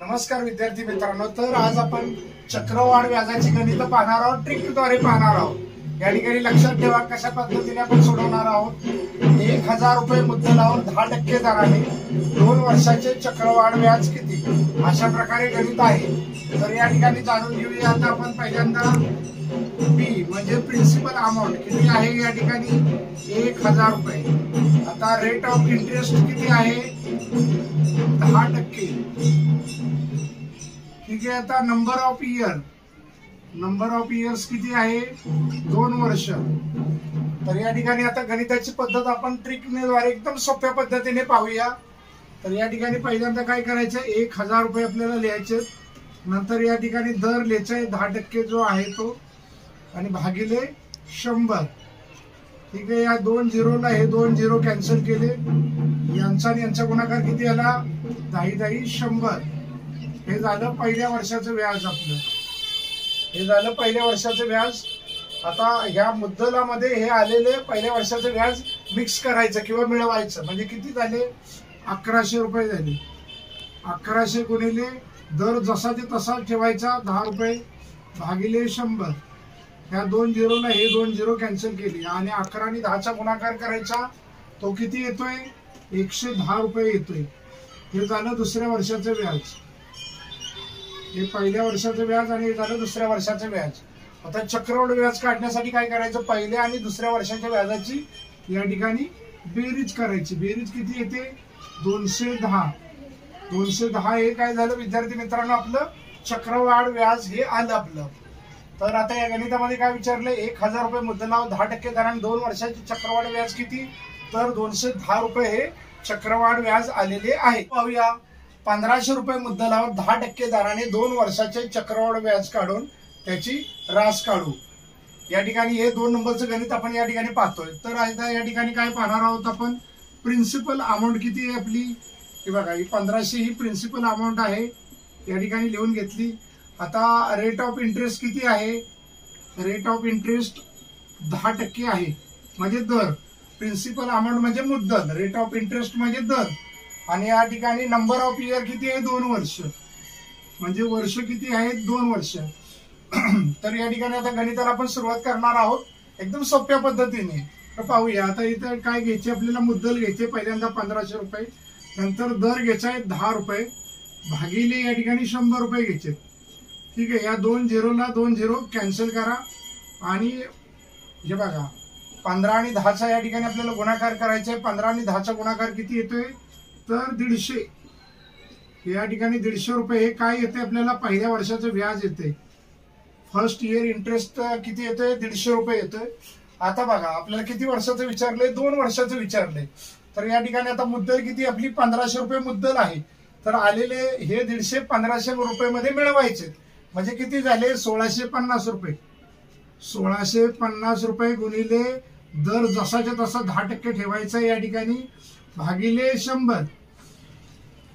नमस्कार विद्यार्थी मित्रांनो, तर आज आपण चक्रवाढ व्याजाची गणित पाहणार आहोत, ट्रिकद्वारे पाहणार आहोत। या ठिकाणी लक्षात ठेवा कशा पद्धतीने आपण सोडवणार आहोत। 1000 रुपये मुद्दलावर 10% दराने 2 वर्षाचे चक्रवाढ व्याज किती, अशा प्रकारे गणित आहे। तर या ठिकाणी जाणून घेऊया। आता आपण पहिल्यांदा बी म्हणजे प्रिन्सिपल अमाउंट किती आहे, या ठिकाणी 1000 रुपये। आता रेट ऑफ इंटरेस्ट किती आहे, 10%। ठीक आहे। आता नंबर ऑफ इयर्स किती आहे, 2 वर्ष। तर या ठिकाणी आता गणिताची पद्धत आपण ट्रिकद्वारे एकदम सोप्या पद्धतीने पाहूया। तर या ठिकाणी पहिल्यांदा काय करायचं, 1000 रुपये आपल्याला लिहायचे। नंतर या ठिकाणी दर लिहायचा आहे 10% जो आहे तो, आणि भागिले 100। ठीक आहे। या 2 झिरोला हे 2 झिरो कॅन्सल केले, यांचा आणि यांचा गुणाकार किती आला, 10 100। हे झालं पहिल्या वर्षाचं व्याज आपलं, हे झालं पहिल्या वर्षाचं व्याज। आता ह्या मुद्दलामध्ये हे आलेले पहिल्या वर्षाचं व्याज मिक्स करायचं किंवा मिळवायचं, म्हणजे किती झाले, 1100 रुपये झाले। 1100 गुणिले दर जसा ते तसा ठेवायचा 10 रुपये भागिले 100। ह्या 2 झिरोला हे 2 झिरो कॅन्सल केली, आणि 11 आणि 10चा गुणाकार करायचा, तो किती येतोय, 110 रुपये येतोय। हे झालं दुसऱ्या वर्षाचं व्याज, हे पहिल्या वर्षाचं व्याज आणि हे झालं दुसऱ्या वर्षाचं व्याज। आता चक्रवाढ व्याज काढण्यासाठी काय करायचं, पहिल्या आणि दुसऱ्या वर्षाच्या व्याजाची या ठिकाणी बेरीज करायची। बेरीज किती येते, 210। 210 हे काय झालं विद्यार्थी मित्रांनो, आपलं चक्रवाढ व्याज हे आलं आपलं। तर आता या गणितामध्ये काय विचारलं, 1000 रुपये मुद्दलावर 10% दराने 2 वर्षाची चक्रवाढ व्याज किती, तर 210 रुपये हे चक्रवाढ व्याज आलेले आहे। पाहूया, 1500 रुपये मुद्दलावर 10% दराने 2 वर्षाचे चक्रवाढ व्याज काढून त्याची रास काढू। या ठिकाणी हे 2 नंबरचं गणित आपण या ठिकाणी पाहतोय। तर आता या ठिकाणी काय पाहणार आहोत आपण, प्रिन्सिपल अमाऊंट किती आहे आपली, हे बघा, ही 1500 ही प्रिन्सिपल अमाऊंट आहे, या ठिकाणी लिहून घेतली। आता रेट ऑफ इंटरेस्ट किती आहे, रेट ऑफ इंटरेस्ट 10% आहे, म्हणजे दर। प्रिन्सिपल अमाऊंट म्हणजे मुद्दल, रेट ऑफ इंटरेस्ट म्हणजे दर। आणि या ठिकाणी नंबर ऑफ इयर किती आहे, 2 वर्ष, म्हणजे वर्ष किती आहेत, 2 वर्ष। तर या ठिकाणी आता गणिताला आपण सुरुवात करणार आहोत एकदम सोप्या पद्धतीने। तर पाहूया, आता इथं काय घ्यायचे आपल्याला, मुद्दल घ्यायचे पहिल्यांदा 1500 रुपये, नंतर दर घ्यायचा आहे 10 रुपये भागिले या ठिकाणी 100 रुपये घ्यायचे। ठीक आहे। या 2 झिरोला 2 झिरो कॅन्सल करा, आणि हे बघा 15 आणि 10चा या ठिकाणी आपल्याला गुणाकार करायचा आहे। 15 आणि 10चा गुणाकार किती येतोय, तर 150। या ठिकाणी 150 रुपये हे काय येते आपल्याला, पहिल्या वर्षाचं व्याज येते। फर्स्ट इयर इंटरेस्ट किती येतोय, 150 रुपये येतोय। आता बघा आपल्याला किती वर्षाचं विचारलंय, 2 वर्षाचं विचारलंय। तर या ठिकाणी आता मुद्दल किती आपली 1500 रुपये मुद्दल आहे, तर आलेले हे 150 1500 रुपये मध्ये मिळवायचे, म्हणजे किती झाले, 1650 रुपये। 1650 रुपये गुणिले दर जसाच्या तसा 10% ठेवायचा या ठिकाणी भागिले 100।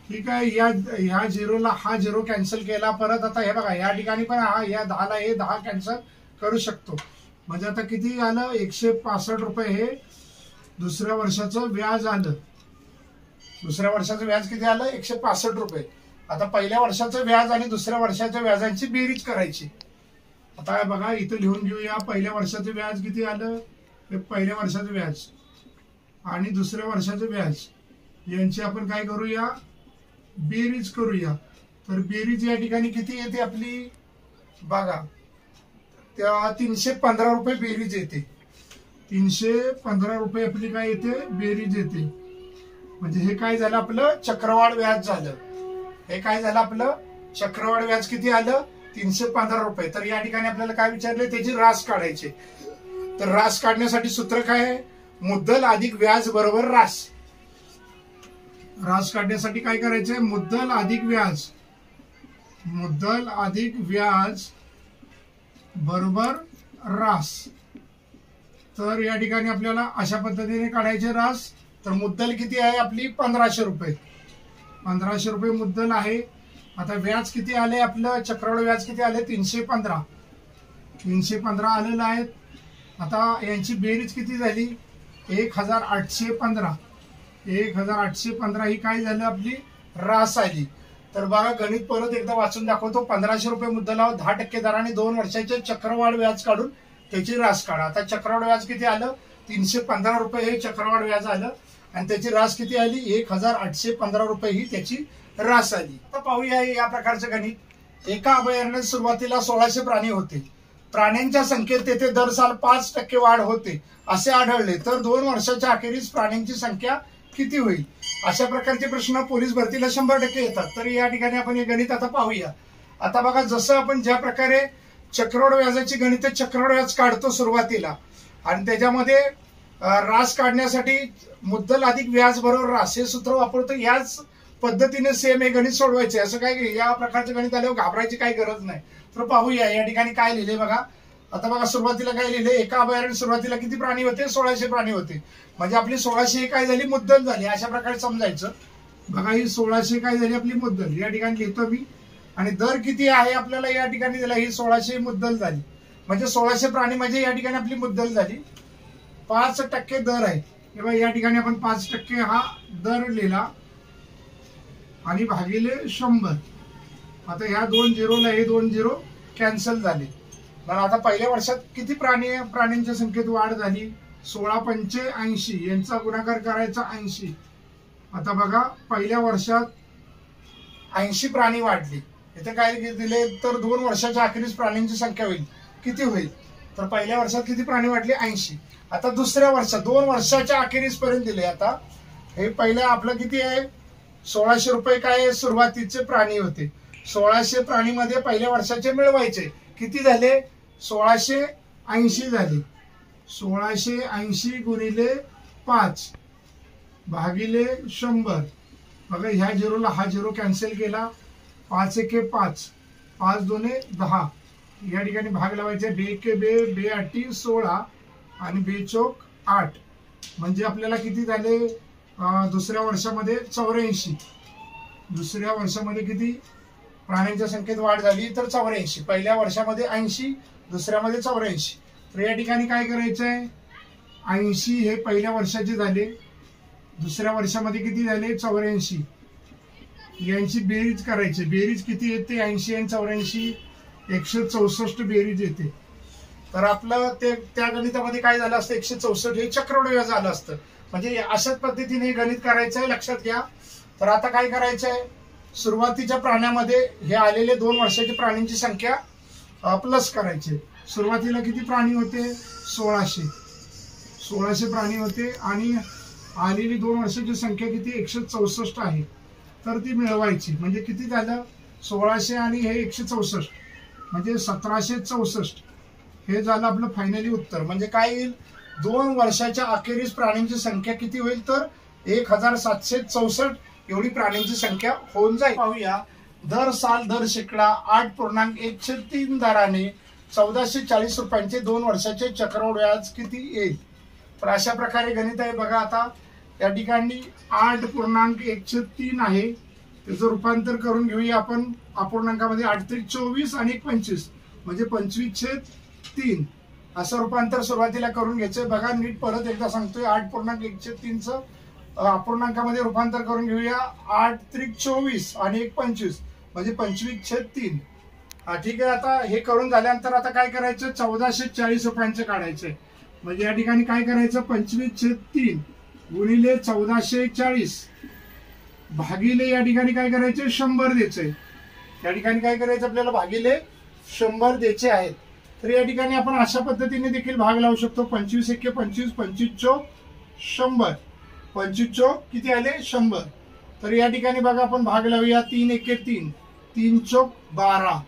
ठीक आहे। या झिरोला हा झिरो कॅन्सल केला परत। आता हे बघा या ठिकाणी पण या 10ला हे 10 कॅन्सल करू शकतो, म्हणजे आता किती आलं, 165 रुपये हे दुसऱ्या वर्षाचं व्याज आलं। दुसऱ्या वर्षाचं व्याज किती आलं, 165 रुपये। आता पहिल्या वर्षाचं व्याज आणि दुसऱ्या वर्षाच्या व्याजांची बेरीज करायची। आता बघा इथं लिहून घेऊया, पहिल्या वर्षाचं व्याज किती आलं, हे पहिल्या वर्षाचं व्याज आणि दुसऱ्या वर्षाचं व्याज यांची आपण काय करूया, बेरीज करूया। तर बेरीज या ठिकाणी किती येते आपली, बघा त्या 315 रुपये बेरीज येते। 315 रुपये आपली काय येते, बेरीज येते। म्हणजे हे काय झालं, आपलं चक्रवाढ व्याज झालं। हे काय झालं, आपलं चक्रवाढ व्याज किती आलं, 315 रुपये। तर या ठिकाणी आपल्याला काय विचारले, त्याची रास काढायची। तर रास काढण्यासाठी सूत्र काय आहे, मुद्दल अधिक व्याज बरोबर रास। रास काढण्यासाठी काय करायचंय, मुद्दल अधिक व्याज, मुद्दल अधिक व्याज बरोबर रास। तर या ठिकाणी आपल्याला अशा पद्धतीने काढायचे रास। तर मुद्दल किती आहे आपली, 1500 रुपये। 1500 रुपये मुद्दल आहे। आता व्याज किती आले आपलं, चक्रवाढ व्याज किती आले, 315। 315 आलेलं आहे। आता यांची बेरीज किती झाली, 1815। 1815 ही काय झालं आपली रास आली। तर बघा गणित परत एकदा वाचून दाखवतो. 1500 रुपये मुद्दलावर 10% दराने 2 वर्षाचे चक्रवाढ व्याज काढून त्याची रास काढा. आता चक्रवाढ व्याज किती आलं? 315 रुपये हे चक्रवाढ व्याज आलं आणि त्याची रास किती आली? 1815 रुपये ही त्याची रास आली. तर पाहूया या प्रकारचं गणित. एका अभयारण्यात सुरुवातीला 1600 प्राणी होते. प्राण्यांच्या संख्येत तेथे दर साल 5% वाढ होते असे आढळले तर 2 वर्षाच्या अखेरीस प्राण्यांची संख्या किती होईल? अशा प्रकारचे प्रश्न पोलीस भरतीला 100% येतात. तर या ठिकाणी आपण हे गणित आता पाहूया. आता बघा, जसं आपण ज्या प्रकारे चक्रवाढ व्याजाची गणित चक्रवाढ व्याज काढतो सुरुवातीला आणि त्याच्यामध्ये रास काढण्यासाठी मुद्दल अधिक व्याज बरोबर रास हे सूत्र वापरतो, याच पद्धतीने सेम हे गणित सोडवायचे. असं काय या प्रकारचं गणित आल्यावर घाबरायची काही गरज नाही. तर पाहूया या ठिकाणी काय लिहिले बघा. आता बघा सुरुवातीला काय लिहिले? एका अभयारण्यात सुरुवातीला किती प्राणी होते? 1600 प्राणी होते. म्हणजे आपली 1600 काय झाली? मुद्दल झाली. अशा प्रकारे समजायचं. बघा ही 1600 काय झाली? आपली मुद्दल. या ठिकाणी लिहितो मी. आणि दर किती आहे आपल्याला या ठिकाणी दिला? ही 1600 मुद्दल झाली. म्हणजे 1600 प्राणी म्हणजे या ठिकाणी आपली मुद्दल झाली. 5% दर आहे. किंवा या ठिकाणी आपण 5% हा दर लिहिला आणि भागिले 100. आता ह्या 2 झिरोला हे 2 झिरो कॅन्सल झाले. बरं, आता पहिल्या वर्षात किती प्राण्यांच्या संख्येत वाढ झाली? 16 पंचे 80 यांचा गुणाकार करायचा 80. आता बघा पहिल्या वर्षात 80 प्राणी वाढले. इथे काय दिले? तर 2 वर्षाच्या अखेरीस प्राण्यांची संख्या होईल. किती होईल? तर पहिल्या वर्षात किती प्राणी वाढले? 80. आता दुसऱ्या वर्षात 2 वर्षाच्या अखेरीस पर्यंत दिले. आता हे पहिलं आपलं किती आहे? 1600 रुपये काय सुरुवातीचे प्राणी होते. 1600 प्राणीमध्ये पहिल्या वर्षाचे मिळवायचे. किती झाले? 1680 झाले. 1680 गुणिले 5 भागिले 100. बघा ह्या झिरोला हा झिरो कॅन्सल केला. 5 एके 5, 5 दोने 10. या ठिकाणी भाग लावायचे. 2 एके 2, 2 आठी 16 आणि 2 चौक 8. म्हणजे आपल्याला किती झाले? दुसऱ्या वर्षामध्ये 84. दुसऱ्या वर्षामध्ये किती प्राण्यांच्या संख्येत वाढ झाली? तर 84. पहिल्या वर्षामध्ये 80, दुसऱ्यामध्ये 84. तर या ठिकाणी काय करायचंय? 80 हे पहिल्या वर्षाचे झाले. दुसऱ्या वर्षामध्ये किती झाले? 84. यांची बेरीज करायची. बेरीज किती येते? 80 आणि 84 164 बेरीज येते. तर आपलं त्या गणितामध्ये काय झालं असतं? 164 हे चक्रवाढ व्याज आलं असतं. म्हणजे अशाच पद्धतीने गणित करायचं आहे, लक्षात घ्या. तर आता काय करायचंय? सुरुवातीच्या प्राण्यामध्ये हे आलेले 2 वर्षाच्या प्राण्यांची संख्या प्लस करायची. सुरुवातीला किती प्राणी होते? 1600 प्राणी होते आणि आलेली 2 वर्षाची संख्या किती? 164 आहे. तर ती मिळवायची. म्हणजे किती झालं? 1600 आणि हे 164 म्हणजे 1764 हे झालं आपलं फायनली उत्तर. म्हणजे काय येईल? 2 वर्षाच्या अखेरीस प्राण्यांची संख्या किती होईल? तर 1764 एवढी प्राण्यांची संख्या होऊन जाईल. पाहूया. दर साल दर शेकडा 8.103 दराने 1440 रुपयांचे 2 वर्षाचे चक्रवाढ व्याज किती येईल? तर अशा प्रकारे गणित आहे. बघा आता या ठिकाणी 8.103 आहे. त्याचं रूपांतर करून घेऊया आपण अपूर्णांकामध्ये. 8 त्रिक 24 आणि 1 25 म्हणजे 25/3 असं रूपांतर सुरुवातीला करून घ्यायचंय. बघा नीट परत एकदा सांगतोय. 8.103चं अपूर्णांकामध्ये रूपांतर करून घेऊया. 8 त्रिक 24 आणि 1 25 म्हणजे 25/3. ठीक आहे. आता हे करून झाल्यानंतर आता काय करायचं? 1440 रुपयांचं काढायचंय. म्हणजे या ठिकाणी काय करायचं? 25/3 गुणिले 1440 भागिले या ठिकाणी काय करायचं? 100 द्यायचंय. या ठिकाणी काय करायचं? आपल्याला भागिले 100 द्यायचे आहेत. तर या ठिकाणी आपण अशा पद्धतीने देखील भाग लावू शकतो. 25 एके 25, 25 चौक 100. 25 चौक किती आले? 100. तर या ठिकाणी बघा आपण भाग लावूया. 3 एके 3, 3 चौक 12.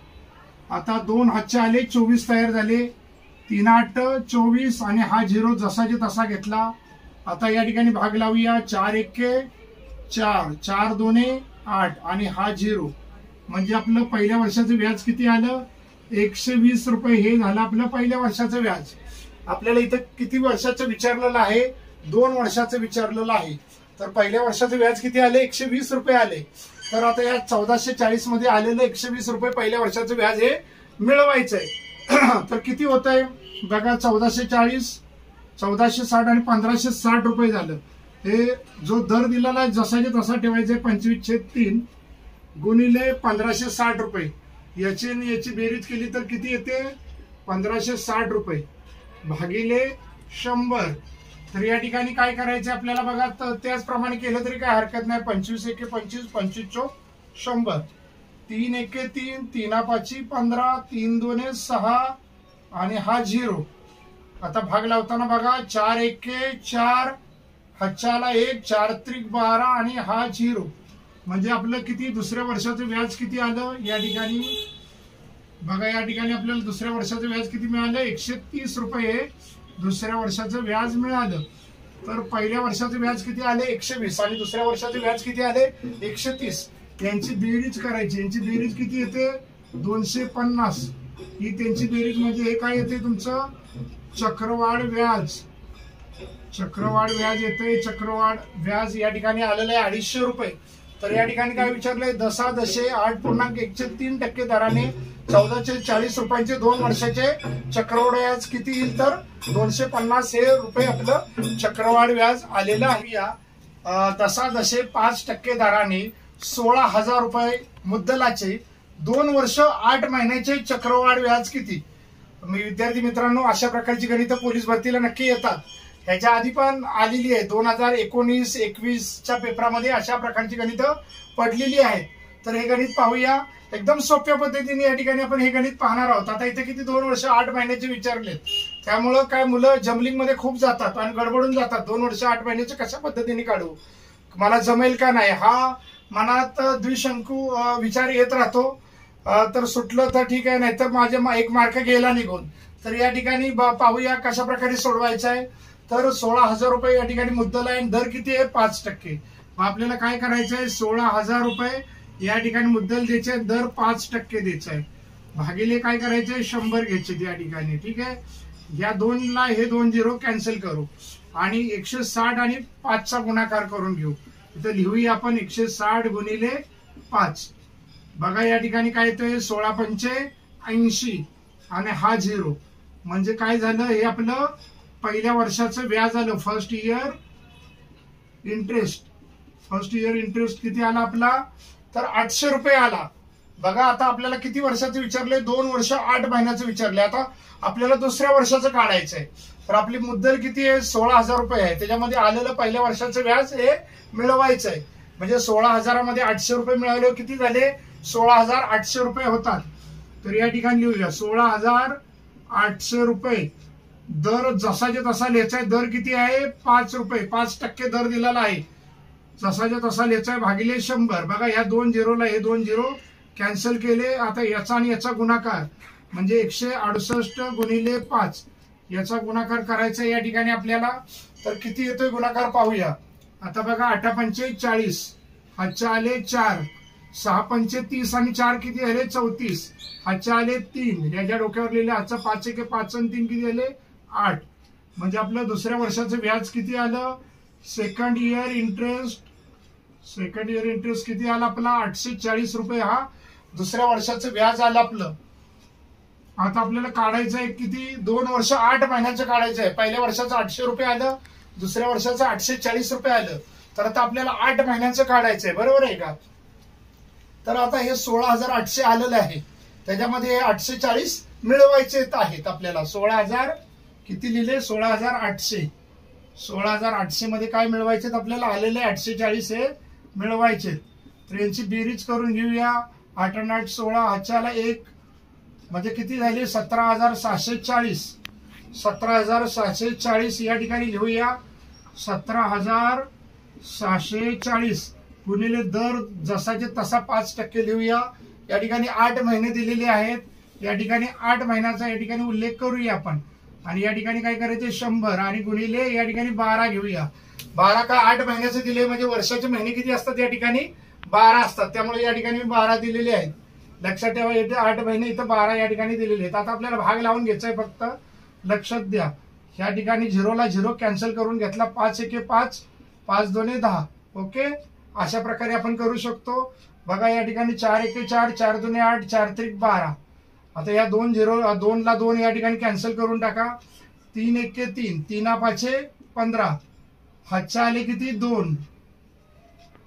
आता 2 हातचे आले, 24 तयार झाले. 3 8 24 आणि हा झिरो जसाचे तसा घेतला. आता या ठिकाणी भाग लावूया. 4 एके 4, 4 दोने 8 आणि हा झिरो. म्हणजे आपलं पहिल्या वर्षाचं व्याज किती आलं? 120 रुपये हे झालं आपलं पहिल्या वर्षाचं व्याज. आपल्याला इथं किती वर्षाचं विचारलेलं आहे? 2 वर्षाचं विचारलेलं आहे. तर पहिल्या वर्षाचं व्याज किती आले? 120 रुपये आले. तर आता या 1440 मध्ये आलेलं 120 रुपये पहिल्या वर्षाचं व्याज हे मिळवायचंय. तर किती होत आहे? बघा 1440, 1460 आणि 1560 रुपये झालं. हे जो दर दिलेला आहे जसाचे तसा ठेवायचा. 25/3 गुणिले 1560 रुपये, याची आणि याची बेरीज केली तर किती येते 1560 रुपये भागिले 100. तर या ठिकाणी काय करायचे आपल्याला बघा, तर त्याचप्रमाणे केलं तरी काय हरकत नाही. 25 एके 25, 25 चोक 100, 3 एके 3, 3 पाची 15, 3 दोने 6 आणि हा 0. आता भाग लावताना बघा 4 एके 4, हातच्याला 1, 4 त्रिक 12 आणि हा 0. म्हणजे आपलं किती दुसऱ्या वर्षाचं व्याज किती आलं या ठिकाणी बघा. या ठिकाणी आपल्याला दुसऱ्या वर्षाचं व्याज किती मिळालं 130 रुपये दुसऱ्या वर्षाचं व्याज मिळालं. तर पहिल्या वर्षाचं व्याज किती आले 120 आणि दुसऱ्या वर्षाचे व्याज किती आले 130. यांची बेरीज करायची. यांची बेरीज किती येते 250. ही त्यांची बेरीज म्हणजे हे काय येते तुमचं चक्रवाढ व्याज. चक्रवाढ व्याज येते. चक्रवाढ व्याज या ठिकाणी आलेलं आहे 250 रुपये. तर या ठिकाणी काय विचारलंय दशादशे 8.103% दराने 1440 रुपयांचे 2 वर्षाचे चक्रवाढ व्याज किती येईल तर 250 हे रुपये आपलं चक्रवाढ व्याज आलेलं आहे. या दशादशे 5% दराने 16,000 रुपये मुद्दलाचे 2 वर्ष 8 महिन्याचे चक्रवाढ व्याज किती. मी विद्यार्थी मित्रांनो अशा प्रकारची गणितं पोलीस भरतीला नक्की येतात. ह्याच्या आधी पण आलेली आहे 2019-21च्या पेपरामध्ये अशा प्रकारची गणितं पडलेली आहेत. तर हे गणित पाहूया. एकदम सोप्या पद्धतीने या ठिकाणी आपण हे गणित पाहणार आहोत. आता इथे किती 2 वर्ष 8 महिन्याचे विचारलेत, त्यामुळं काय मुलं जमलिंग मध्ये खूप जातात आणि गडबडून जातात. 2 वर्ष 8 महिन्याचे कशा पद्धतीने काढू, मला जमेल का नाही, हा मनात द्विशंकू विचार येत राहतो. तर सुटलं तर ठीक आहे, नाहीतर माझे 1 मार्क गेला निघून. तर या ठिकाणी पाहूया कशा प्रकारे सोडवायचं आहे. तर 16,000 रुपये या ठिकाणी मुद्दल आहे. दर किती आहे 5%. आपल्याला काय करायचं आहे 16,000 रुपये या ठिकाणी मुद्दल द्यायचे, दर 5% द्यायचा आहे. भागिले काय करायचे 100 घ्यायचे या ठिकाणी. ठीक आहे. या 2ला हे 2 0 कॅन्सल करू आणि 160 आणि 5चा गुणाकार करून घेऊ. इथं लिहूया आपण 160 गुणिले 5. बघा या ठिकाणी काय येतंय 16 पंचे 80 आणि हा 0. म्हणजे काय झालं हे आपलं पहिल्या वर्षाचं व्याज आलं. फर्स्ट इयर इंटरेस्ट किती आला आपला तर 800 रुपये आला. बघा आता आपल्याला किती वर्षाचं विचारलंय 2 वर्ष 8 महिन्याचं विचारलंय. आता आपल्याला दुसऱ्या वर्षाचं काढायचंय. तर आपली मुद्दल किती आहे 16,000 रुपये आहे. त्याच्यामध्ये आलेलं पहिल्या वर्षाचं व्याज हे मिळवायचं आहे. म्हणजे 16,000 मध्ये 800 रुपये मिळवले किती झाले 16,800 रुपये होतात. तर या ठिकाणी लिहूया 16,800 रुपये. दर जसाच्या तसा लिहायचा आहे. दर किती आहे 5 रुपये 5% दर दिलेला आहे. जसाच्या तसा लिहायचा आहे भागिले 100. बघा या 2 0ला हे 2 0 कॅन्सल केले. आता याचा आणि याचा गुणाकार म्हणजे 168 गुणिले 5 याचा गुणाकार करायचा या ठिकाणी आपल्याला. तर किती येतोय गुणाकार पाहूया. आता बघा 8 पंचे 40, हातच्या आले 4, 6 पंचे 30 आणि 4 किती आले 34, हातच्या आले 3, याच्या डोक्यावर लिहिले हातचा 5 एके 5 आणि 3 किती आले 8. म्हणजे आपलं दुसऱ्या वर्षाचं व्याज किती आलं सेकंड इयर इंटरेस्ट किती आला आपला 840 रुपये. हा दुसऱ्या वर्षाचं व्याज आलं आपलं. आता आपल्याला काढायचं आहे किती 2 वर्ष 8 महिन्याचं काढायचं आहे. पहिल्या वर्षाचं 800 रुपये आलं, दुसऱ्या वर्षाचं 840 रुपये आलं. तर आता आपल्याला 8 महिन्याचं काढायचं आहे. बरोबर आहे का. तर आता हे 16,800 आलेलं आहे. त्याच्यामध्ये 840 मिळवायचे आहेत आपल्याला. 16,000 किती लिहिले 16,800. 16,800 मध्ये काय मिळवायचे आपल्याला आलेले 840 हे मिळवायचे. तर यांची बेरीज करून घेऊया. 8 आणि 8 16, हातच्याला 1 म्हणजे किती झाले 17,740. 17,740 या ठिकाणी लिहूया. 17,740 गुणिले दर जसाचे तसा 5% लिहूया. या ठिकाणी 8 महिने दिलेले आहेत. या ठिकाणी 8 महिन्याचा या ठिकाणी उल्लेख करूया आपण. आणि या ठिकाणी काय करायचे 100 आणि गुणिले या ठिकाणी 12 घेऊया. 12 का 8 महिन्याचे दिले म्हणजे वर्षाचे महिने किती असतात या ठिकाणी 12 असतात. त्यामुळे या ठिकाणी 12 दिलेले आहेत. लक्षात ठेवा इथे 8 महिने इथं 12 या ठिकाणी दिलेले आहेत. आता आपल्याला भाग लावून घ्यायचा आहे फक्त लक्षात द्या. या ठिकाणी 0ला 0 कॅन्सल करून घेतला. 5 एके 5, 5 दोने 10. ओके अशा प्रकारे आपण करू शकतो. बघा या ठिकाणी 4 एके 4, 4 दोने 8, 4 त्रिक 12. आता या 2 ला 2 या ठिकाणी कॅन्सल करून टाका. 3 एके 3, 3 पाचे 15, हातच्या आले किती 2,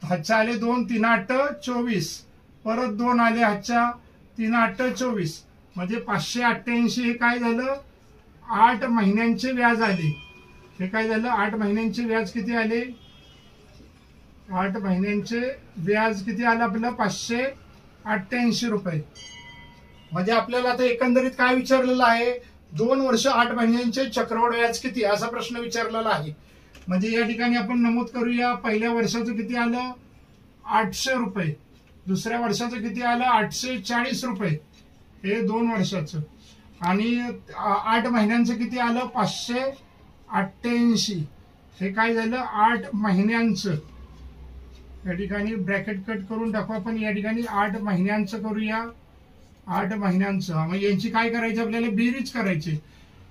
हातच्या आले 2, 3 8 24. परत 2 आले हातच्या, 3 8 24, म्हणजे 588 हे काय झालं 8 महिन्यांचे व्याज आले. हे काय झालं 8 महिन्यांचे व्याज किती आले, 8 महिन्यांचे व्याज किती आलं आपलं 588 रुपये. म्हणजे आपल्याला आता एकंदरीत काय विचारलेलं आहे, 2 वर्ष 8 महिन्यांचे चक्रवाढ व्याज किती असा प्रश्न विचारलेला आहे. म्हणजे या ठिकाणी आपण नमूद करूया, पहिल्या वर्षाचं किती आलं 800 रुपये, दुसऱ्या वर्षाचं किती आलं 840 रुपये, हे 2 वर्षाचं, आणि 8 महिन्यांचं किती आलं 588, हे काय झालं 8 महिन्यांचं. या ठिकाणी ब्रॅकेट कट करून टाकू आपण, या ठिकाणी 8 महिन्यांचं करूया, 8 महिन्यांचं. मग यांची काय करायची आपल्याला बेरीज करायची.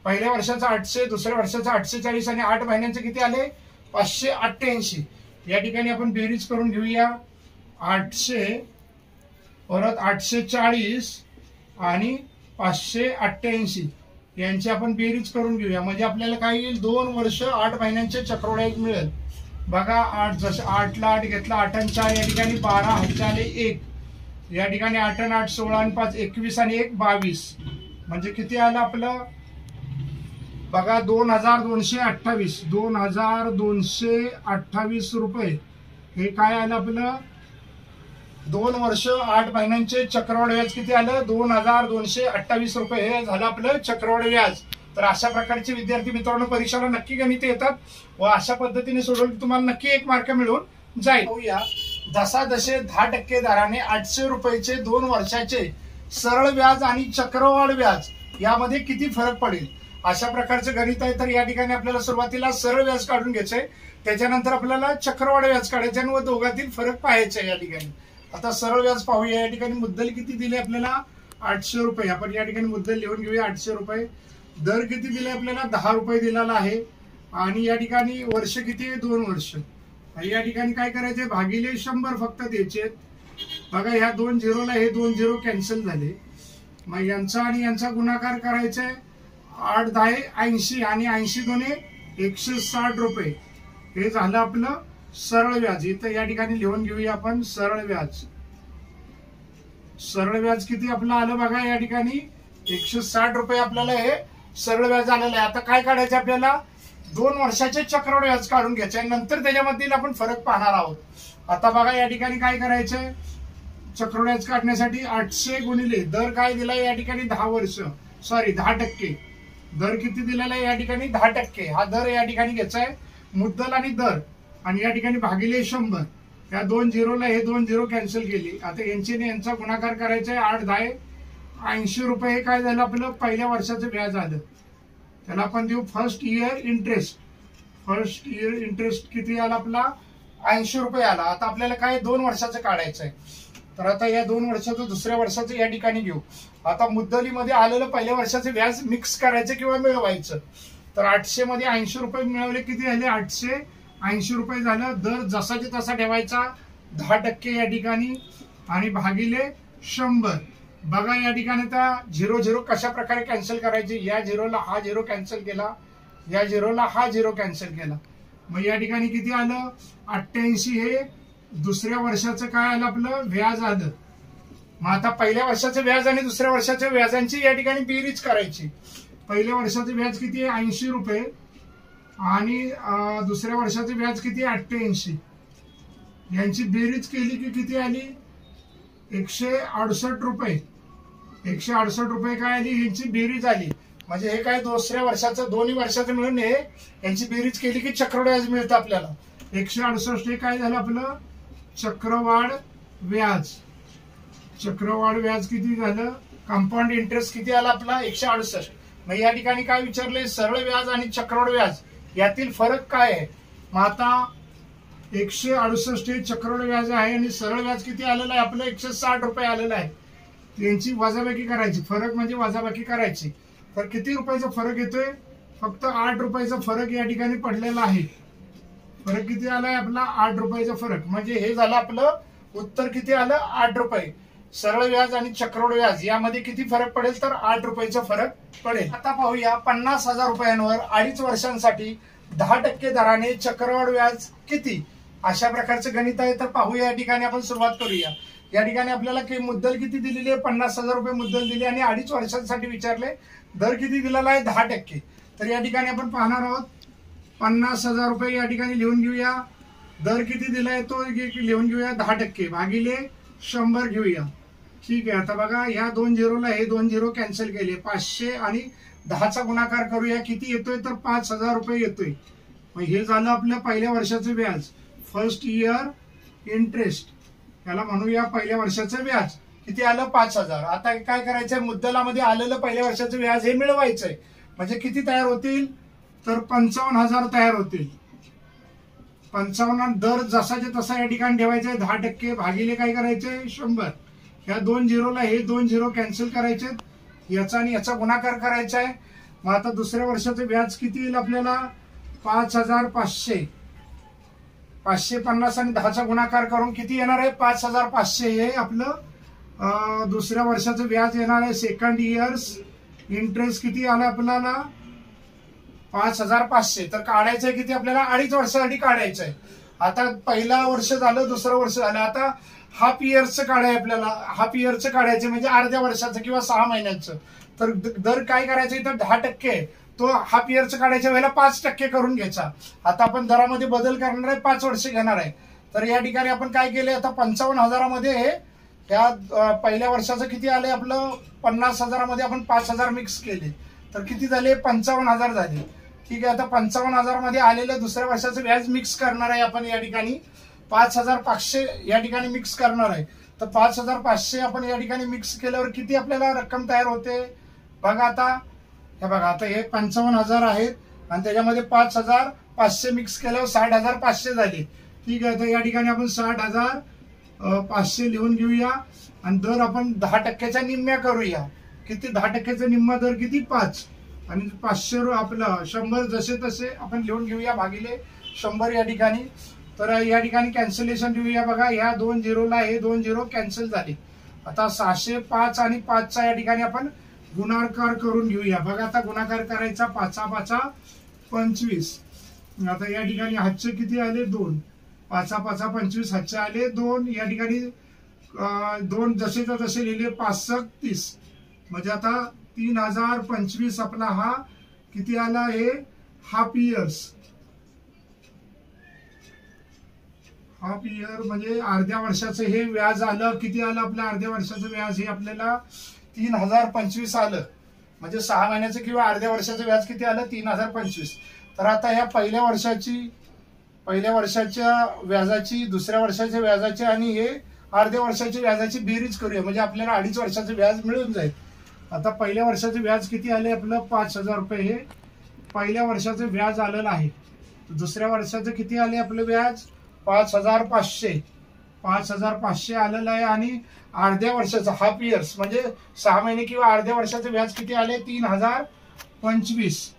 पहिल्या वर्षाचं 800, दुसऱ्या वर्षाचं 840 आणि 8 महिन्यांचे किती आले 588. या ठिकाणी आपण बेरीज करून घेऊया, 800 परत 840 आणि 588 यांची आपण बेरीज करून घेऊया. म्हणजे आपल्याला काय येईल 2 वर्ष 8 महिन्यांचे चक्रवाढ व्याज मिळेल. बघा 8 जसं 8 ला 8 घेतला, 8 आणि 4 या ठिकाणी 12, हातचे आले 1, या ठिकाणी 8 आणि 8 16 आणि 5 21 आणि 1 22, म्हणजे किती आलं आपलं बघा 2228, 2228 रुपये. हे काय आलं आपलं 2 वर्ष 8 महिन्यांचे चक्रवाढ व्याज किती आलं 2228 रुपये, हे झालं आपलं चक्रवाढ व्याज. तर अशा प्रकारचे विद्यार्थी मित्रांनो परीक्षेला नक्की गणित येतात व अशा पद्धतीने सोडवलं तुम्हाला नक्की 1 मार्क मिळून जाईल. जसाजसे 10% दराने 800 रुपयाचे 2 वर्षाचे सरळ व्याज आणि चक्रवाढ व्याज यामध्ये किती फरक पडेल अशा प्रकारचं गणित आहे. तर या ठिकाणी आपल्याला सुरुवातीला सरळ व्याज काढून घ्यायचंय, त्याच्यानंतर आपल्याला चक्रवाढ व्याज काढायचे आणि दोघातील फरक पाहायचा या ठिकाणी. आता सरळ व्याज पाहूया. या ठिकाणी मुद्दल किती दिले आपल्याला 800 रुपये, आपण या ठिकाणी मुद्दल लिहून घेऊया 800 रुपये. दर किती दिले आपल्याला 10 रुपये दिलेला आहे, आणि या ठिकाणी वर्ष किती आहे 2 वर्ष. या ठिकाणी काय करायचे भागिले 100 फक्त द्यायचे. बघा ह्या 2 झिरोला हे 2 झिरो कॅन्सल झाले, मग यांचा आणि यांचा गुणाकार करायचा 8 10 80 आणि 80 दोन्ही 160 रुपये, हे झालं आपलं सरळ व्याज. इथं या ठिकाणी लिहून घेऊया आपण सरळ व्याज. सरळ व्याज किती आपलं आलं बघा या ठिकाणी 160 रुपये आपल्याला हे सरळ व्याज आलेलं आहे. आता काय काढायचं आपल्याला 2 वर्षाचे चक्रवाढ व्याज काढून घ्यायचे, नंतर त्याच्यामधील आपण फरक पाहणार आहोत. आता बघा या ठिकाणी काय करायचंय चक्रवाढ व्याज काढण्यासाठी 800 गुणिले दर काय दिलाय या ठिकाणी 10%, दर किती दिलेला आहे या ठिकाणी 10%. हा दर या ठिकाणी घ्यायचा आहे मुद्दल आणि दर, आणि या ठिकाणी भागिले 100. या 2 झिरोला हे 2 झिरो कॅन्सल केली. आता यांचे यांचा गुणाकार करायचा आहे 8 10 80 रुपये. हे काय झालं आपलं पहिल्या वर्षाचं व्याज आलं, त्याला आपण देऊ first year interest. First year interest किती आला आपला 80 रुपये आला. आता आपल्याला काय 2 वर्षाचं काढायचं आहे, तर आता या 2 वर्षाचं दुसऱ्या वर्षाचं या ठिकाणी घेऊ. आता मुद्दलीमध्ये आलेलं पहिल्या वर्षाचं व्याज मिक्स करायचं किंवा मिळवायचं. तर 800 मध्ये 80 रुपये मिळवले, किती झाले 880 रुपये झालं. दर जसाचे तसा ठेवायचा 10% या ठिकाणी आणि भागिले 100. बघा या ठिकाणी आता 0 0 कशा प्रकारे कॅन्सल करायचे. या झिरोला हा झिरो कॅन्सल केला, या झिरोला हा झिरो कॅन्सल केला, मग या ठिकाणी किती आलं 88. हे दुसऱ्या वर्षाचं काय आलं आपलं व्याज आलं. मग आता पहिल्या वर्षाचं व्याज आणि दुसऱ्या वर्षाच्या व्याजांची या ठिकाणी बेरीज करायची. पहिल्या वर्षाचं व्याज किती आहे 80 रुपये आणि दुसऱ्या वर्षाचं व्याज किती 88. यांची बेरीज केली की किती आली 168 रुपये. 168 रुपये काय आली यांची बेरीज आली. म्हणजे हे काय दुसऱ्या वर्षाचं दोन्ही वर्षाचं मिळून हे यांची बेरीज केली की चक्रवाढ व्याज मिळतं आपल्याला 168. हे काय झालं आपलं चक्रवाढ व्याज. चक्रवाढ व्याज किती झालं कंपाऊंड इंटरेस्ट किती आला आपला 168. मग या ठिकाणी काय विचारले सरळ व्याज आणि चक्रवाढ व्याज यातील फरक काय आहे. मग आता 168 हे चक्रवाढ व्याज आहे आणि सरळ व्याज किती आलेलं आहे आपलं 160 रुपये आलेलं आहे. यांची वजाबाकी करायची, फरक म्हणजे वजाबाकी करायची. तर किती रुपयाचा फरक येतोय फक्त 8 रुपयाचा फरक या ठिकाणी पडलेला आहे. फरक किती आलाय आपला 8 रुपयाचा फरक. म्हणजे हे झालं आपलं उत्तर किती आलं 8 रुपये. सरळ व्याज आणि चक्रवाढ व्याज यामध्ये किती फरक पडेल तर 8 रुपयाचा फरक पडेल. आता पाहूया 50,000 रुपयांवर 2.5 वर्षांसाठी 10% दराने चक्रवाढ व्याज किती अशा प्रकारचं गणित आहे. तर पाहूया या ठिकाणी आपण सुरुवात करूया. या ठिकाणी आपल्याला मुद्दल किती दिलेली आहे, 50,000 रुपये मुद्दल दिली आणि 2.5 वर्षांसाठी विचारले. दर किती दिलेला आहे, 10%. तर या ठिकाणी आपण पाहणार आहोत 50,000 रुपये या ठिकाणी लिहून घेऊया. दर किती दिलाय तो लिहून घेऊया, 10% भागिले 100 घेऊया. ठीक आहे. आता बघा ह्या 2 झिरोला हे 2 झिरो कॅन्सल केले. 500 आणि 10चा गुणाकार करूया, किती येतोय तर 5,000 रुपये येतोय. मग हे झालं आपल्या पहिल्या वर्षाचं व्याज, फर्स्ट इयर इंटरेस्ट. याला म्हणूया पहिल्या वर्षाचं व्याज. किती आलं, 5,000. आता काय करायचंय, मुद्दलामध्ये आलेलं पहिल्या वर्षाचं व्याज हे मिळवायचंय. म्हणजे किती तयार होतील तर 55,000 तयार होतील. 55 दर जसाचे तसा या ठिकाणी ठेवायचा आहे. 10% भागिले काय करायचंय, 100. या 2 झिरोला हे 2 झिरो कॅन्सल करायचे, याचा आणि याचा गुणाकार करायचा आहे. मग आता दुसऱ्या वर्षाचं व्याज किती येईल आपल्याला, 5,500. 550 आणि 10चा गुणाकार करून किती येणार आहे, 5,500. हे आपलं दुसऱ्या वर्षाचं व्याज येणार आहे. सेकंड इयर्स इंटरेस्ट किती आलं आपल्याला, 5,500. तर काढायचंय किती आपल्याला, 2.5 वर्षासाठी काढायचंय. आता पहिला वर्ष झालं, दुसरं वर्ष झालं. आता हाफ इयर्सचं काढायचं आपल्याला. हाफ इयरचं काढायचं म्हणजे अर्ध्या वर्षाचं किंवा 6 महिन्यांचं. तर दर काय करायचं इथं, 10%. तो हाफ इयरचं काढायच्या वेळेला 5% करून घ्यायचा. आता आपण दरामध्ये बदल करणार आहे, 5 वर्ष घेणार आहे. तर या ठिकाणी आपण काय केले, आता 55,000मध्ये या पहिल्या वर्षाचं किती आलंय आपलं, 50,000मध्ये आपण 5,000 मिक्स केले. तर किती झाले, 55,000 झाले. ठीक आहे. आता 55,000मध्ये आलेलं दुसऱ्या वर्षाचं व्याज मिक्स करणार आहे आपण. या ठिकाणी 5,500 या ठिकाणी मिक्स करणार आहे. तर 5,500 आपण या ठिकाणी मिक्स केल्यावर किती आपल्याला रक्कम तयार होते बघा. आता हे बघा, आता हे 55,000 आहेत आणि त्याच्यामध्ये 5,500 मिक्स केल्यावर 60,500 झाले. ठीक आहे. तर या ठिकाणी आपण 60,500 लिहून घेऊया आणि दर आपण 10%च्या निम्म्या करूया. किती, 10%चा निम्मा दर किती, 5. आणि 500 आपलं 100 जसे तसे आपण लिहून घेऊया भागिले 100 या ठिकाणी. तर या ठिकाणी कॅन्सलेशन लिहूया बघा. ह्या 2 झिरोला हे 2 झिरो कॅन्सल झाले. आता 605 आणि 5चा या ठिकाणी आपण गुणाकार करून घेऊया बघा. आता गुणाकार करायचा, 5×5 25. आता या ठिकाणी हातचे किती आले, 2. 5×5 25, हातचे आले 2. या ठिकाणी 2 जसेच्या तसे लिहिले, 5×6 30. म्हणजे आता 3,025 आपला हा किती आला, हे हाफ इयर्स. हाफ इयर म्हणजे अर्ध्या वर्षाचं हे व्याज आलं. किती आलं आपल्या अर्ध्या वर्षाचं व्याज, हे आपल्याला 3,025 आलं. म्हणजे 6 महिन्याचं किंवा अर्ध्या वर्षाचं व्याज किती आलं, 3,025. तर आता ह्या पहिल्या वर्षाच्या व्याजाची, दुसऱ्या वर्षाच्या व्याजाची आणि हे अर्ध्या वर्षाच्या व्याजाची बेरीज करूया. म्हणजे आपल्याला 2.5 वर्षाचं व्याज मिळून जाईल. आता पहिल्या वर्षाचं व्याज किती आले आपलं, 5,000 रुपये. हे पहिल्या वर्षाचं व्याज आलेलं आहे. दुसऱ्या वर्षाचं किती आले आपलं व्याज, 5,500. 5,500 आलेलं आहे. आणि अर्ध्या वर्षाचं हाफ इयर्स म्हणजे 6 महिने किंवा अर्ध्या वर्षाचं व्याज किती आले, 3,025.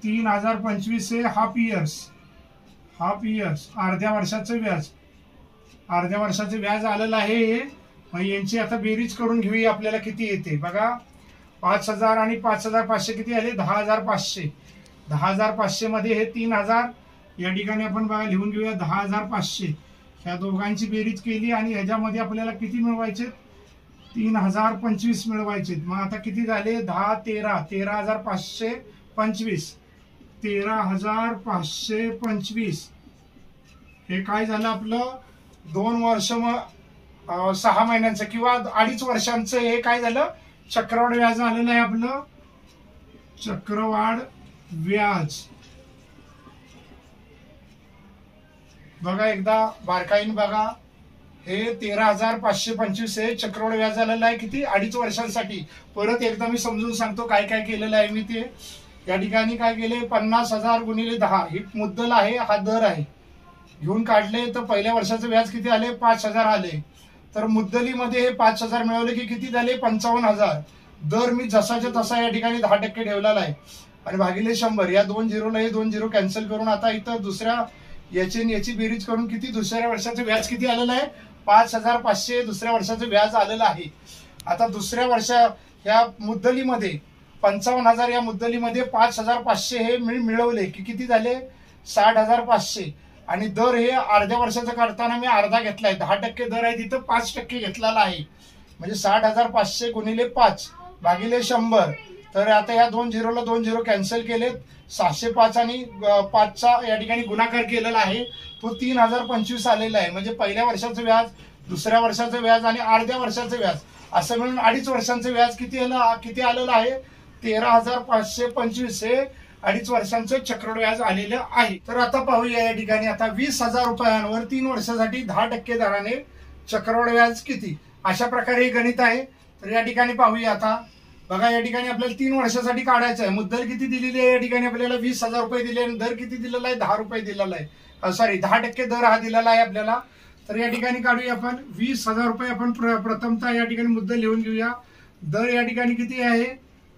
3,025 हे हाफ इयर्स. हाफ इयर्स अर्ध्या वर्षाचं व्याज. अर्ध्या वर्षाचं व्याज आलेलं आहे. मग यांची आता बेरीज करून घेऊया, आपल्याला किती येते बघा. 5,000 आणि 5,500 किती आले, 10,500. 10,500 मध्ये हे 3,000 या ठिकाणी आपण बघा लिहून घेऊया. 10,500 ह्या दोघांची बेरीज केली आणि ह्याच्यामध्ये आपल्याला किती मिळवायचे, 3,025 मिळवायचे. मग आता किती झाले, 10 13 13,525. 13,525 हे काय झालं आपलं 2 वर्ष, मग 6 महिन्यांचं किंवा 2.5 वर्षांचं हे काय झालं, चक्रवाढ व्याज आलेलं आहे आपलं. चक्रवाढ व्याज बघा, एकदा बारकाईने बघा. हे 13,525 हे चक्रवाढ व्याज आलेलं आहे. किती, 2.5 वर्षांसाठी. परत एकदा मी समजून सांगतो काय काय केलेलं आहे मी ते. या ठिकाणी काय केले, 50,000 गुणिले 10 ही मुद्दल आहे, हा दर आहे. घेऊन काढले तर पहिल्या वर्षाचं व्याज किती आले, 5,000 आले. तर मुद्दलीमध्ये हे 5,000 मिळवले की किती झाले, 55,000. दर मी जसाच्या तसा या ठिकाणी 10% ठेवलेला आहे. आणि भागिले 100. या 2 झिरोला हे 2 झिरो कॅन्सल करून आता इथं दुसऱ्या याची बेरीज करून किती, दुसऱ्या वर्षाचं व्याज किती आलेलं आहे, 5,500 दुसऱ्या वर्षाचं व्याज आलेलं आहे. आता दुसऱ्या वर्षा या मुद्दलीमध्ये 55,000 या मुद्दलीमध्ये 5,500 हे मिळवले की किती झाले, 60,500. आणि दर हे अर्ध्या वर्षाचं काढताना मी अर्धा घेतलाय, 10% दर आहे तिथं 5% घेतलेला आहे, म्हणजे 60,500 गुणिले 5 भागिले 100. तर आता या 2 झिरोला 2 झिरो कॅन्सल केलेत, 605 आणि 5चा या ठिकाणी गुणाकार केलेला आहे, तो 3025 आलेला आहे. म्हणजे पहिल्या वर्षाचं व्याज, दुसऱ्या वर्षाचं व्याज आणि अर्ध्या वर्षाचं व्याज असं मिळून 2.5 वर्षांचं व्याज किती आलेलं आहे, 13,525 हे 2.5 वर्षांचं चक्रवाढ व्याज आलेलं आहे. तर आता पाहूया या ठिकाणी आता 20,000 रुपयांवर 3 वर्षासाठी 10% दराने चक्रवाढ व्याज किती, अशा प्रकारे हे गणित आहे. तर या ठिकाणी पाहूया आता बघा, या ठिकाणी आपल्याला 3 वर्षासाठी काढायचं आहे. मुद्दल किती दिलेली आहे, या ठिकाणी आपल्याला 20,000 रुपये दिले आणि दर किती दिलेला आहे, 10 रुपये दिलेला आहे, सॉरी 10% दर हा दिलेला आहे आपल्याला. तर या ठिकाणी काढूया आपण 20,000 रुपये. आपण प्रथमतः या ठिकाणी मुद्दल लिहून घेऊया. दर या ठिकाणी किती आहे,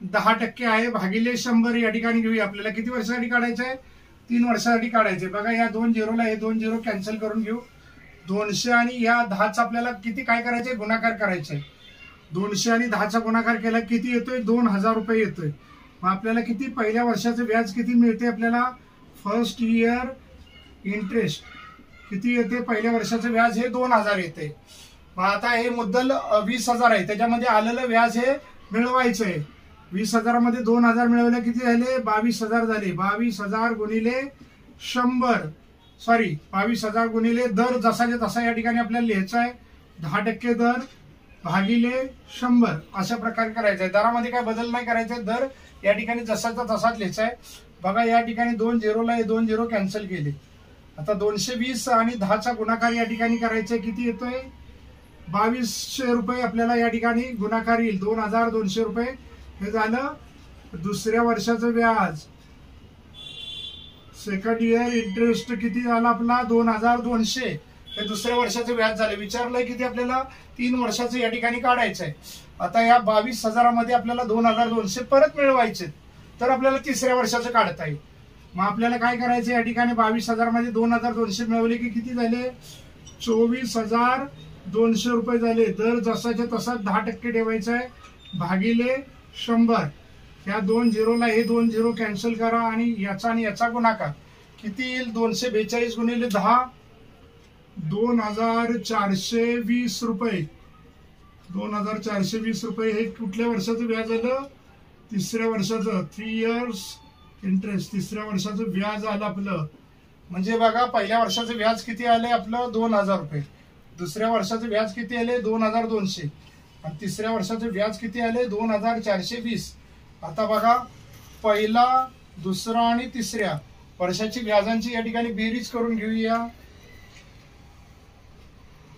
10% आहे, भागिले 100 या ठिकाणी घेऊया. आपल्याला किती वर्षासाठी काढायचं आहे, 3 वर्षासाठी काढायचे. बघा या 2 झिरोला हे 2 झिरो कॅन्सल करून घेऊ. 200 आणि या 10चा आपल्याला किती काय करायचंय, गुणाकार करायचंय. 200 आणि 10चा गुणाकार केला किती येतोय, 2,000 रुपये येतोय. मग आपल्याला किती पहिल्या वर्षाचं व्याज किती मिळते, आपल्याला फर्स्ट इयर इंटरेस्ट किती येते, पहिल्या वर्षाचं व्याज हे 2,000 येते. मग आता हे मुद्दल 20,000 आहे, त्याच्यामध्ये आलेलं व्याज हे मिळवायचं आहे. 20,000 मध्ये 2,000 मिळवले किती झाले, 22,000 झाले. 22,000 गुणिले 100, सॉरी 22,000 गुणिले दर जसाच्या तसा या ठिकाणी आपल्याला लिहायचा आहे. 10% दर भागिले 100 अशा प्रकारे करायचं आहे. दरामध्ये काय बदल नाही करायचा, दर या ठिकाणी जसाचा तसाच लिहायचा आहे. बघा या ठिकाणी 2 झिरोला हे 2 झिरो कॅन्सल केले. आता 220 आणि 10चा गुणाकार या ठिकाणी करायचा किती येतोय, 2200 रुपये आपल्याला या ठिकाणी गुणाकार येईल. 2,200 रुपये हे झालं दुसऱ्या वर्षाचं व्याज. सेकंड इयर इंटरेस्ट किती झाला आपला, 2,200 हे दुसऱ्या वर्षाचं व्याज झालं. विचारलंय किती आपल्याला, 3 वर्षाचं या ठिकाणी काढायचंय. आता या 22,000 मध्ये आपल्याला 2,200 परत मिळवायचे, तर आपल्याला तिसऱ्या वर्षाचं काढता येईल. मग आपल्याला काय करायचं, या ठिकाणी 22,000 मध्ये 2,200 मिळवले की किती झाले, 24,200 रुपये झाले. दर जसाच्या तसा 10% ठेवायचा आहे, भागिले 100. या 2 झिरोला हे 2 झिरो कॅन्सल करा आणि याचा गुणाकार किती येईल, 242 गुणिले 10, 2,420 रुपये. 2,420 रुपये हे कुठल्या वर्षाचं व्याज आलं, तिसऱ्या वर्षाचं, 3 इयर्स इंटरेस्ट, तिसऱ्या वर्षाचं व्याज आलं आपलं. म्हणजे बघा पहिल्या वर्षाचं व्याज किती आले आपलं, 2,000 रुपये. दुसऱ्या वर्षाचं व्याज किती आले, 2,200. आणि तिसऱ्या वर्षाचं व्याज किती आले, 2,420. आता बघा पहिला, दुसरा आणि तिसऱ्या वर्षाची व्याजांची या ठिकाणी बेरीज करून घेऊया.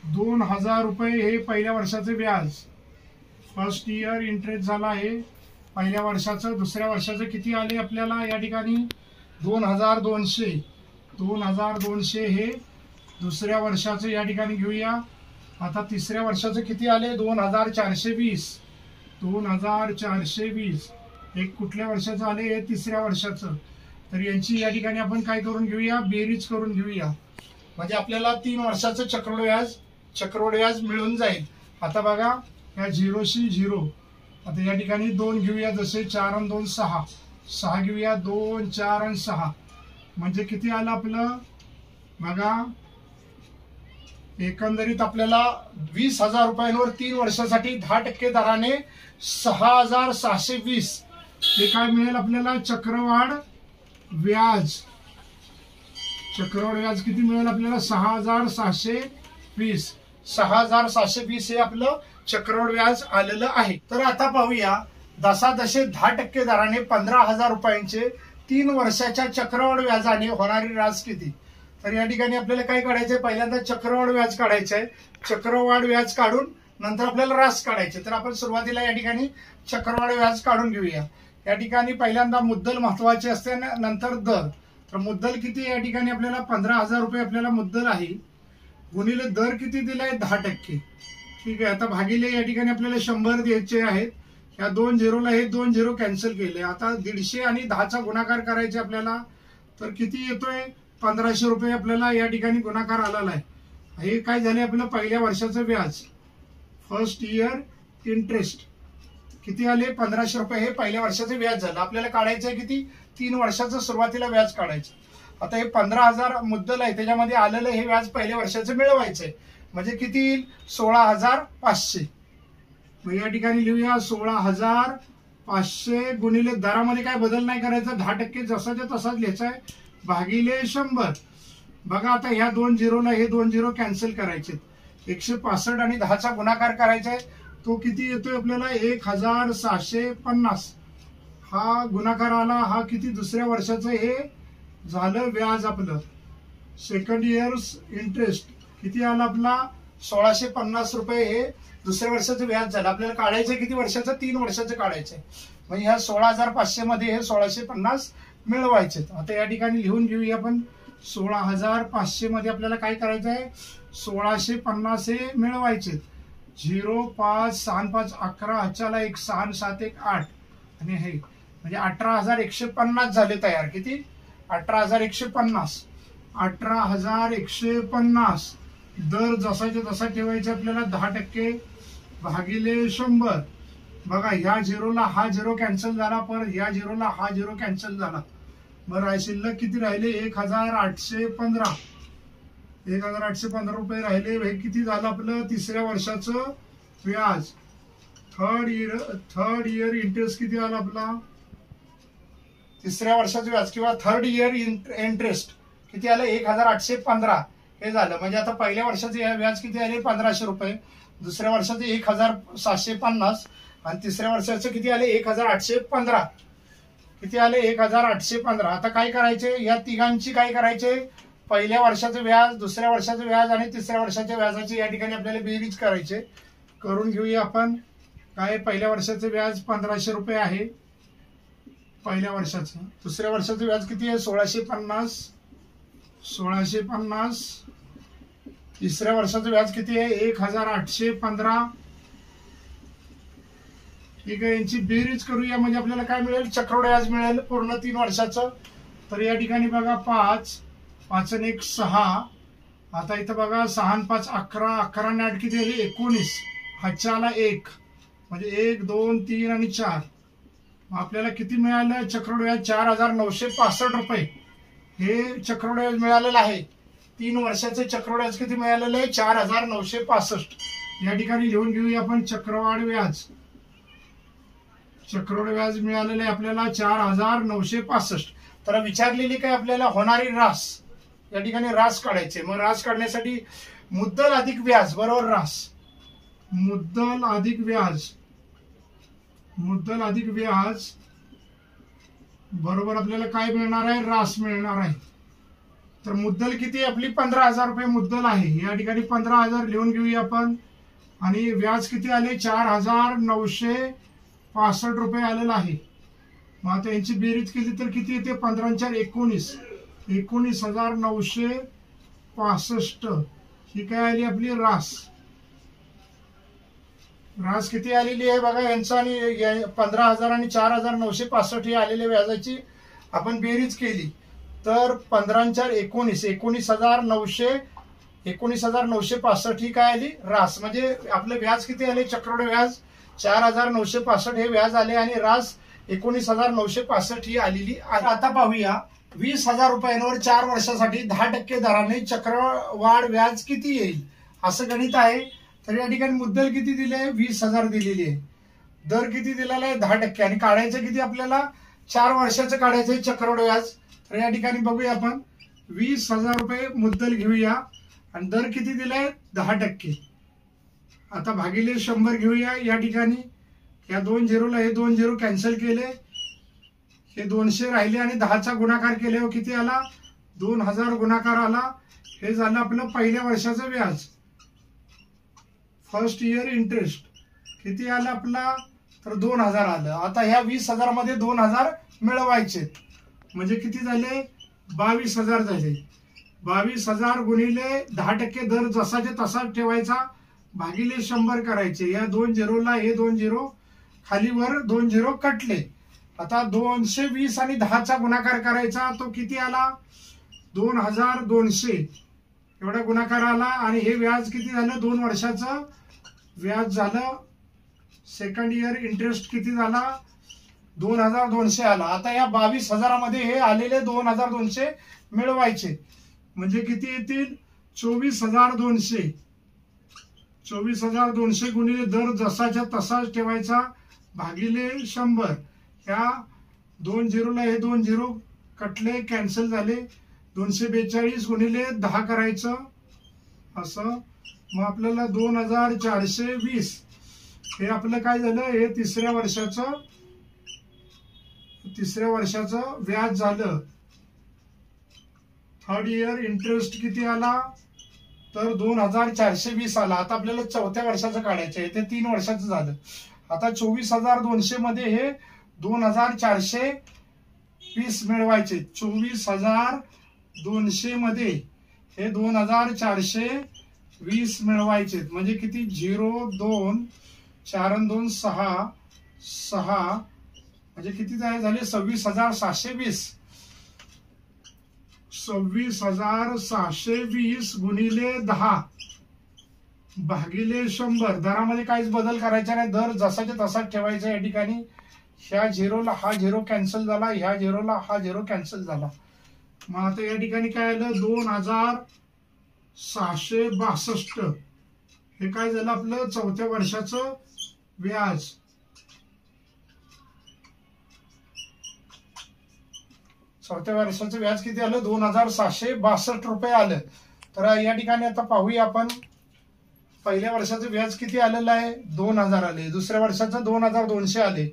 2,000 रुपये हे पहिल्या वर्षाचं व्याज, फर्स्ट इयर इंटरेस्ट झाला आहे पहिल्या वर्षाचं. दुसऱ्या वर्षाचं किती आले आपल्याला या ठिकाणी, 2,200. 2,200 हे दुसऱ्या वर्षाचं या ठिकाणी घेऊया. आता तिसऱ्या वर्षाचं किती आले, 2,420. 2,420 हे कुठल्या वर्षाचं आले, हे तिसऱ्या वर्षाचं. तर यांची या ठिकाणी आपण काय करून घेऊया, बेरीज करून घेऊया. म्हणजे आपल्याला 3 वर्षाचं चक्रवाढ व्याज मिळून जाईल. आता बघा या 0शी 0, आता या ठिकाणी 2 घेऊया, जसे 4 आणि 2 6, 6 घेऊया, 2 4 आणि 6 म्हणजे किती आलं आपलं, बघा एकंदरीत आपल्याला 20,000 रुपयांवर 3 वर्षासाठी 10% दराने 6,620 हे काय मिळेल आपल्याला, चक्रवाढ व्याज. चक्रवाढ व्याज किती मिळेल आपल्याला, 6,620. 6,720 हे आपलं चक्रवाढ व्याज आलेलं आहे. तर आता पाहूया दशादशे 10% दराने 15,000 रुपयांचे 3 वर्षाच्या चक्रवाढ व्याजाने होणारी व्याज किती. तर या ठिकाणी आपल्याला काय काढायचंय, पहिल्यांदा चक्रवाढ व्याज काढायचंय. चक्रवाढ व्याज काढून नंतर आपल्याला रास काढायचे. तर आपण सुरुवातीला या ठिकाणी चक्रवाढ व्याज काढून घेऊया. या ठिकाणी पहिल्यांदा मुद्दल महत्वाची असते, नंतर दर. तर मुद्दल किती या ठिकाणी आपल्याला 15,000 रुपये आपल्याला मुद्दल आहे, गुणिले दर किती दिलाय, 10%. ठीक आहे. आता भागिले या ठिकाणी आपल्याला 100 द्यायचे आहेत. या 2 झिरोला हे 2 झिरो कॅन्सल केले. आता 150 आणि 10चा गुणाकार करायचे आपल्याला. तर किती येतोय, 1,500 रुपये आपल्याला या ठिकाणी गुणाकार आलेला आहे. हे काय झाले आपलं पहिल्या वर्षाचं व्याज, फर्स्ट इयर इंटरेस्ट किती आले, 1,500 रुपये हे पहिल्या वर्षाचं व्याज झालं. आपल्याला काढायचं आहे किती, 3 वर्षाचं सुरुवातीला व्याज काढायचं. आता हे 15,000 मुद्दल आहे, त्याच्यामध्ये आलेलं हे व्याज पहिल्या वर्षाचं मिळवायचंय. म्हणजे किती येईल? 16,500. मग या ठिकाणी लिहूया 16,500 गुणिले दरामध्ये काय बदल नाही करायचा, 10% जसाच्या तसाच लिहायचा आहे, भागिले 100. बघा आता ह्या 2 झिरोला हे 2 झिरो कॅन्सल करायचे. 165 आणि 10चा गुणाकार करायचा आहे. तो किती येतोय आपल्याला? 1,650. हा गुणाकार आला. हा किती? दुसऱ्या वर्षाचं हे झालं व्याज आपलं. सेकंड इयर्स इंटरेस्ट किती आला आपला? 1,650 रुपये हे दुसऱ्या वर्षाचं व्याज झालं. आपल्याला काढायचं किती वर्षाचं? 3 वर्षाचं काढायचंय. म्हणजे ह्या 16,500 मध्ये हे 1,650 मिळवायचे. आता या ठिकाणी लिहून घेऊया आपण. 16,500 मध्ये आपल्याला काय करायचं आहे? 1,650 हे मिळवायचे. 0 5 6 5 11 ह्याच्याला 1 6 7 1 8 आणि हे म्हणजे 18,150 झाले तयार. किती? 18,150. 18,150 दर जसाच्या तसा ठेवायचा आपल्याला. 10% भागिले 100. बघा ह्या झिरोला हा झिरो कॅन्सल झाला, परत ह्या झिरोला हा झिरो कॅन्सल झाला. बरं शिल्लक किती राहिले? 1,815. 1,815 रुपये राहिले. हे किती झालं आपलं? तिसऱ्या वर्षाचं व्याज. थर्ड इयर इंटरेस्ट किती आला आपला? तिसऱ्या वर्षाचं व्याज किंवा थर्ड इयर इंटरेस्ट किती आलं? 1,815 हे झालं. म्हणजे आता पहिल्या वर्षाचे व्याज किती आले? 1,500 रुपये. दुसऱ्या वर्षाचे 1,750 आणि तिसऱ्या वर्षाचे किती आले? 1,815. किती आले? 1,815. आता काय करायचे? या तिघांची काय करायचे? पहिल्या वर्षाचं व्याज, दुसऱ्या वर्षाचं व्याज आणि तिसऱ्या वर्षाच्या व्याजाची या ठिकाणी आपल्याला बेरीज करायचे. करून घेऊया आपण. काय? पहिल्या वर्षाचं व्याज 1,500 रुपये आहे पहिल्या वर्षाचं. दुसऱ्या वर्षाचं व्याज किती आहे? 1,650. 1,650. तिसऱ्या वर्षाचं व्याज किती आहे? 1,815. ठीक आहे. यांची बेरीज करूया म्हणजे आपल्याला काय मिळेल? चक्रवाढ व्याज मिळेल पूर्ण 3 वर्षाचं. तर या ठिकाणी बघा 5 5 आणि 1 6. आता इथं बघा 6 आणि 5 11. 11 आणि 8 किती आले? 19. ह्याच्याला 1 म्हणजे 1 2 3 आणि 4. आपल्याला किती मिळालं चक्रवाढ व्याज? 4,965 रुपये हे चक्रवाढ व्याज मिळालेलं आहे. 3 वर्षाचे चक्रवाढ व्याज किती मिळालेलं आहे? 4,965. या ठिकाणी लिहून घेऊया आपण चक्रवाढ व्याज. चक्रवाढ व्याज मिळालेलं आहे आपल्याला 4,965. तर विचारलेली काय आपल्याला होणारी रास. या ठिकाणी रास काढायचे. मग रास काढण्यासाठी मुद्दल अधिक व्याज बरोबर रास. मुद्दल अधिक व्याज. मुद्दल अधिक व्याज बरोबर आपल्याला काय मिळणार आहे? रास मिळणार आहे. तर मुद्दल किती आपली? 15,000 रुपये मुद्दल आहे. या ठिकाणी 15,000 लिहून घेऊया आपण. आणि व्याज किती आले? 4,965 रुपये आलेला आहे. मग आता यांची बेरीज केली तर किती येते? 15 4 19. 19,965 ही काय आली आपली रास. रास किती आलेली आहे बघा यांचा. आणि 15,000 आणि 4,965 ही आलेल्या व्याजाची आपण बेरीज केली तर 15 4 19. 19,965 ही काय आली रास. म्हणजे आपलं व्याज किती आले? चक्रवाढ व्याज 4,965 हे व्याज आले आणि रास 19,965 ही आलेली आहे. आता पाहूया 20,000 रुपयांवर 4 वर्षासाठी 10% दराने चक्रवाढ व्याज किती येईल असं गणित आहे. तर या ठिकाणी मुद्दल किती दिले? 20,000 दिलेली आहे. दर किती दिलेला आहे? 10% आणि काढायचं किती आपल्याला? 4 वर्षाचं काढायचं आहे चक्रवाढ व्याज. तर या ठिकाणी बघूया आपण 20,000 रुपये मुद्दल घेऊया आणि दर किती दिलाय? 10%. आता भागिले 100 घेऊया. या ठिकाणी या 2 झिरोला हे 2 झिरो कॅन्सल केले. हे 200 राहिले आणि 10चा गुणाकार केल्यावर किती आला? 2,000 गुणाकार आला. हे झालं आपलं पहिल्या वर्षाचं व्याज. फर्स्ट इयर इंटरेस्ट किती आलं आपला? तर 2,000 आलं. आता ह्या 20,000 मध्ये 2,000 मिळवायचे म्हणजे किती झाले? 22,000 झाले. 22,000 गुणिले 10% दर जसाच्या तसा ठेवायचा भागिले 100 करायचे. या 2 झिरोला हे 2 झिरो खालीवर 2 झिरो कटले. आता 220 आणि 10चा गुणाकार करायचा. तो किती आला? 2,200 एवढा गुणाकार आला. आणि हे व्याज किती झालं? 2 वर्षाचं व्याज झालं. सेकंड इयर इंटरेस्ट किती झाला? 2200 आला. आता या 22,000 हे आलेले 2200 मिळवायचे म्हणजे किती येतील 24,200. 24,200 गुणिले दर जसाच्या तसाच ठेवायचा भागिले 100. ह्या 2 झिरोला हे 2 झिरो कटले कॅन्सल झाले. 242 गुणिले 10 करायचं असं. मग आपल्याला 2420 हे आपलं काय झालं, हे तिसऱ्या वर्षाचं व्याज झालं. थर्ड इयर इंटरेस्ट किती आला तर 2420 आला. आता आपल्याला चौथ्या वर्षाचं काढायचं आहे, ते 3 वर्षाचं झालं. आता 24,200 मध्ये हे 2420 मिळवायचे. 24,200 मध्ये हे 2420 मिळवायचे म्हणजे किती 0 2 4 2 6 6 म्हणजे किती झाले 26,720. 26,720 गुणिले 10 भागिले 100. दरामध्ये काहीच बदल करायचा नाही, दर जसाच्या तसाच ठेवायचा. या ठिकाणी ह्या झिरोला हा झिरो कॅन्सल झाला, ह्या झिरोला हा झिरो कॅन्सल झाला. मग आता या ठिकाणी काय आलं 2,662 हे काय झालं आपलं चौथ्या वर्षाचं व्याज. चौथ्या वर्षाचं व्याज किती आलं 2,662 रुपये आलं. तर या ठिकाणी आता पाहूया आपण पहिल्या वर्षाचं व्याज किती आलेलं आहे 2,000 आले. दुसऱ्या वर्षाचं 2,200 आले.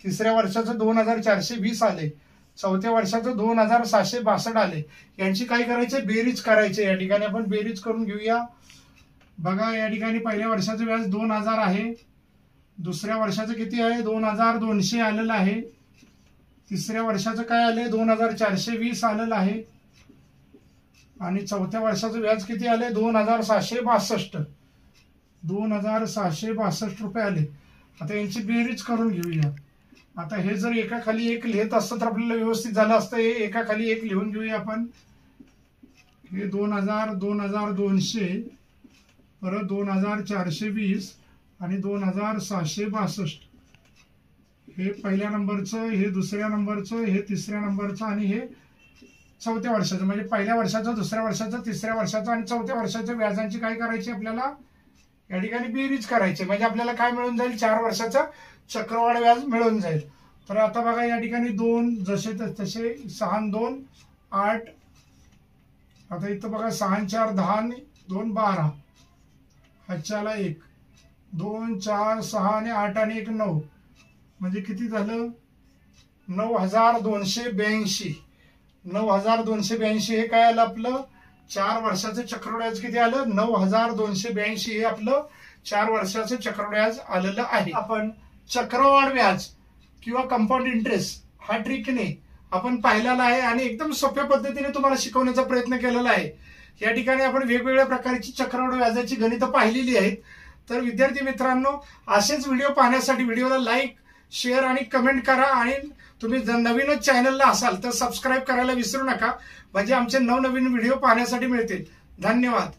तिसऱ्या वर्षाचं 2,420 आले. चौथ्या वर्षाचं 2,762 आले. यांची काय करायचे बेरीज करायचे. या ठिकाणी आपण बेरीज करून घेऊया. बघा या ठिकाणी पहिल्या वर्षाचं व्याज 2,000 आहे. दुसऱ्या वर्षाचं किती आहे 2,200 आलेलं आहे. तिसऱ्या वर्षाचं काय आले 2,420 आलेलं आहे. आणि चौथ्या वर्षाचं व्याज किती आले 2,762 2,762 रुपये आले. आता यांची बेरीज करून घेऊया. आता हे जर एकाखाली एक लिहित असतं तर आपल्याला व्यवस्थित झालं असतं. हे एकाखाली एक लिहून घेऊया आपण. हे 2,000 2,200 परत 2,420 आणि 2,762 हे पहिल्या नंबरचं, हे दुसऱ्या नंबरचं, हे तिसऱ्या नंबरचं आणि हे चौथ्या वर्षाचं. म्हणजे पहिल्या वर्षाचं, दुसऱ्या वर्षाचं, तिसऱ्या वर्षाचं आणि चौथ्या वर्षाच्या व्याजांची काय करायची आपल्याला या ठिकाणी बेरीज करायची. म्हणजे आपल्याला काय मिळून जाईल 4 वर्षाचं चक्रवाढ व्याज मिळून जाईल. तर आता बघा या ठिकाणी 2 जसे तसे 6 2 8. आता इथं बघा 6 4 10 आणि 2 12. ह्याच्याला 1 2 4 6 आणि 8 आणि 1 9 म्हणजे किती झालं 9,282. 9,282 हे काय आलं आपलं 4 वर्षाचं चक्रवाढ व्याज किती आलं 9,282 हे आपलं 4 वर्षाचं चक्रवाढ व्याज आलेलं आहे. आपण चक्रवाढ व्याज किंवा कंपाऊंड इंटरेस्ट हा ट्रिकने आपण पाहिलेला आहे आणि एकदम सोप्या पद्धतीने तुम्हाला शिकवण्याचा प्रयत्न केलेला आहे. या ठिकाणी आपण वेगवेगळ्या प्रकारची चक्रवाढ व्याजाची गणितं पाहिलेली आहेत. तर विद्यार्थी मित्रांनो असेच व्हिडिओ पाहण्यासाठी व्हिडिओला लाईक शेअर आणि कमेंट करा. आणि तुम्ही जर नवीनच चॅनलला असाल तर सबस्क्राईब करायला विसरू नका म्हणजे आमचे नवनवीन व्हिडिओ पाहण्यासाठी मिळतील. धन्यवाद.